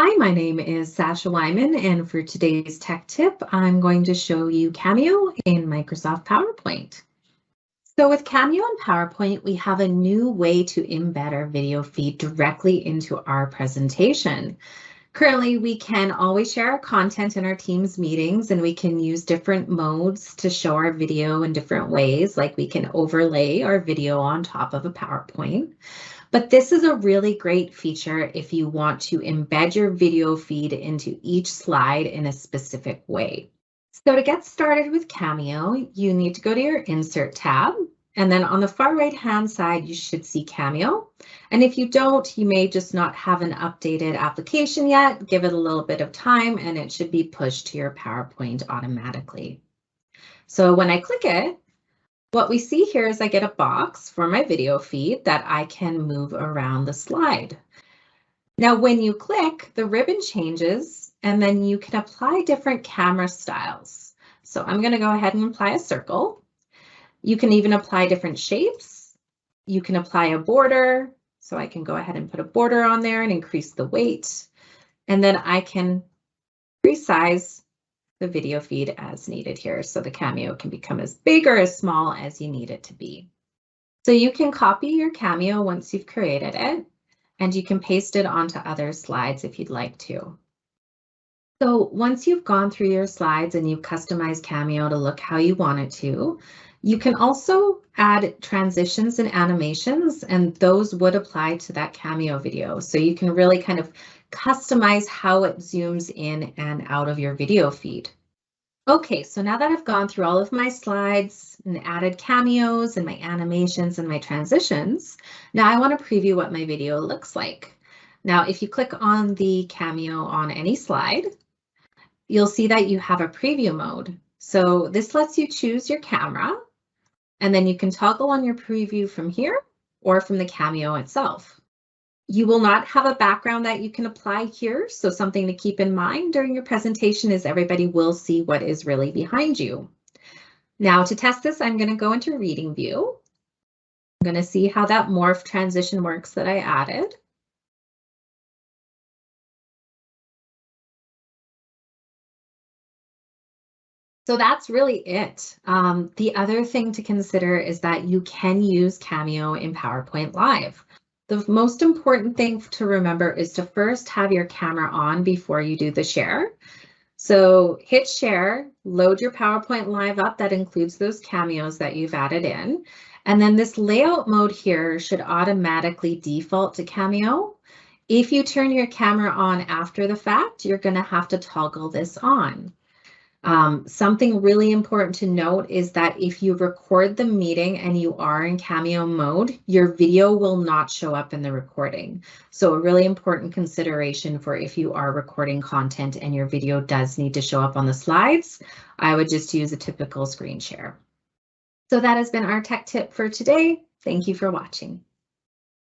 Hi, my name is Sasha Wyman, and for today's tech tip, I'm going to show you Cameo in Microsoft PowerPoint. So with Cameo and PowerPoint, we have a new way to embed our video feed directly into our presentation. Currently, we can always share our content in our Teams meetings, and we can use different modes to show our video in different ways, like we can overlay our video on top of a PowerPoint. But this is a really great feature if you want to embed your video feed into each slide in a specific way. So to get started with Cameo, you need to go to your Insert tab, and then on the far right-hand side, you should see Cameo. And if you don't, you may just not have an updated application yet. Give it a little bit of time, and it should be pushed to your PowerPoint automatically. So when I click it, what we see here is I get a box for my video feed that I can move around the slide. Now, when you click, the ribbon changes, and then you can apply different camera styles. So I'm going to go ahead and apply a circle. You can even apply different shapes. You can apply a border. So I can go ahead and put a border on there and increase the weight. And then I can resize the video feed as needed here, so the Cameo can become as big or as small as you need it to be. So you can copy your Cameo once you've created it, and you can paste it onto other slides if you'd like to. So once you've gone through your slides and you've customized Cameo to look how you want it to, you can also add transitions and animations, and those would apply to that Cameo video. So you can really kind of customize how it zooms in and out of your video feed. Okay, so now that I've gone through all of my slides and added cameos and my animations and my transitions, now I want to preview what my video looks like. Now, if you click on the Cameo on any slide, you'll see that you have a preview mode. So this lets you choose your camera, and then you can toggle on your preview from here or from the Cameo itself. You will not have a background that you can apply here, so something to keep in mind during your presentation is everybody will see what is really behind you. Now to test this, I'm going to go into reading view. I'm going to see how that morph transition works that I added. So that's really it. The other thing to consider is that you can use Cameo in PowerPoint Live. The most important thing to remember is to first have your camera on before you do the share. So hit share, load your PowerPoint Live up that includes those cameos that you've added in. And then this layout mode here should automatically default to Cameo. If you turn your camera on after the fact, you're going to have to toggle this on. Something really important to note is that if you record the meeting and you are in Cameo mode, your video will not show up in the recording. So a really important consideration for if you are recording content and your video does need to show up on the slides, I would just use a typical screen share. So that has been our tech tip for today. Thank you for watching.